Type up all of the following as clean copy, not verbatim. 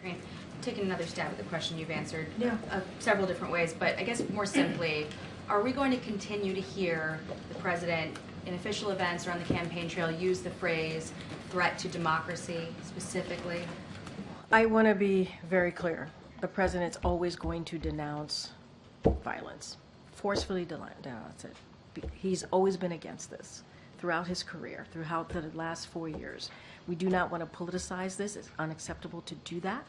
Great. Taking another stab at the question you've answered Yeah. several different ways, but I guess more simply, are we going to continue to hear the president in official events or on the campaign trail use the phrase threat to democracy specifically? I want to be very clear. The president's always going to denounce violence, forcefully denounce it. He's always been against this throughout his career, throughout the last 4 years. We do not want to politicize this. It's unacceptable to do that.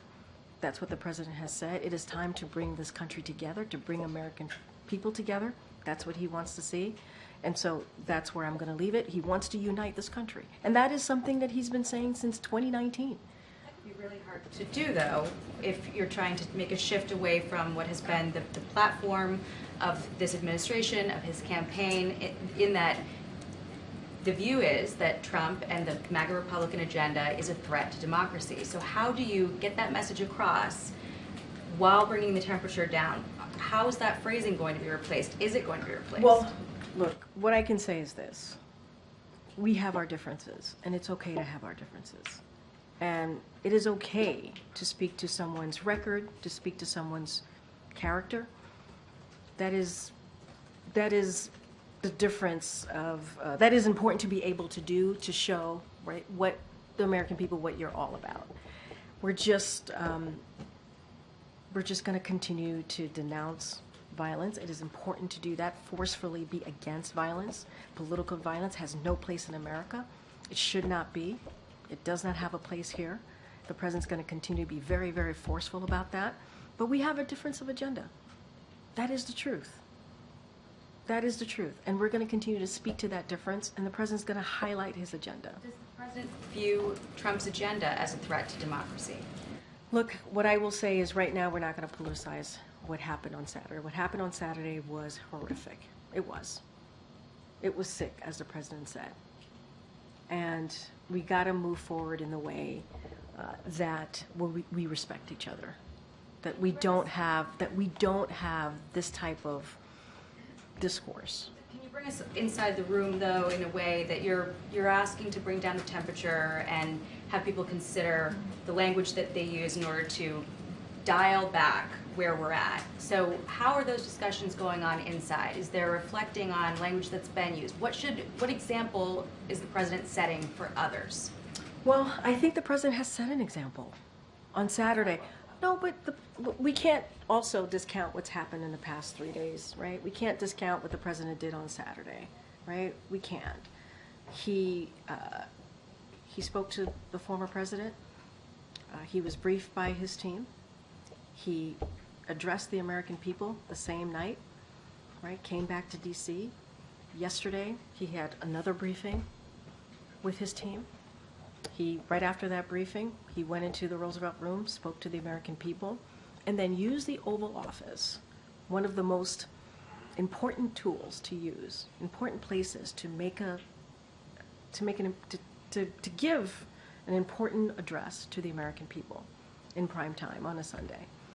That's what the president has said. It is time to bring this country together, to bring American people together. That's what he wants to see. And so that's where I'm going to leave it. He wants to unite this country. And that is something that he's been saying since 2019. That would be really hard to do, though, if you're trying to make a shift away from what has been the platform of this administration, of his campaign, in that the view is that Trump and the MAGA Republican agenda is a threat to democracy. So how do you get that message across while bringing the temperature down? How is that phrasing going to be replaced? Is it going to be replaced? Well, look, what I can say is this. We have our differences, and it's okay to have our differences. And it is okay to speak to someone's record, to speak to someone's character. That is the difference of, that is important to be able to do, to show, right, what the American people, what you're all about. We're just going to continue to denounce violence. It is important to do that, forcefully be against violence. Political violence has no place in America. It should not be. It does not have a place here. The president's going to continue to be very, very forceful about that. But we have a difference of agenda. That is the truth. That is the truth. And we're going to continue to speak to that difference, and the president's going to highlight his agenda. Does the president view Trump's agenda as a threat to democracy? Look, what I will say is right now we're not going to politicize what happened on Saturday. What happened on Saturday was horrific. It was. It was sick, as the president said. And we got to move forward in the way that we respect each other. That we don't have this type of discourse. Can you bring us inside the room, though, in a way that you're asking to bring down the temperature and have people consider the language that they use in order to dial back where we're at? So how are those discussions going on inside? Is there reflecting on language that's been used? What example is the president setting for others? Well, I think the president has set an example on Saturday. No, but we can't also discount what's happened in the past 3 days, right? We can't discount what the president did on Saturday, right? We can't. He spoke to the former president. He was briefed by his team. He addressed the American people the same night, right? Came back to D.C. Yesterday, he had another briefing with his team. Right after that briefing, he went into the Roosevelt Room, spoke to the American people, and then used the Oval Office, one of the most important tools to use, important places to give an important address to the American people in prime time on a Sunday.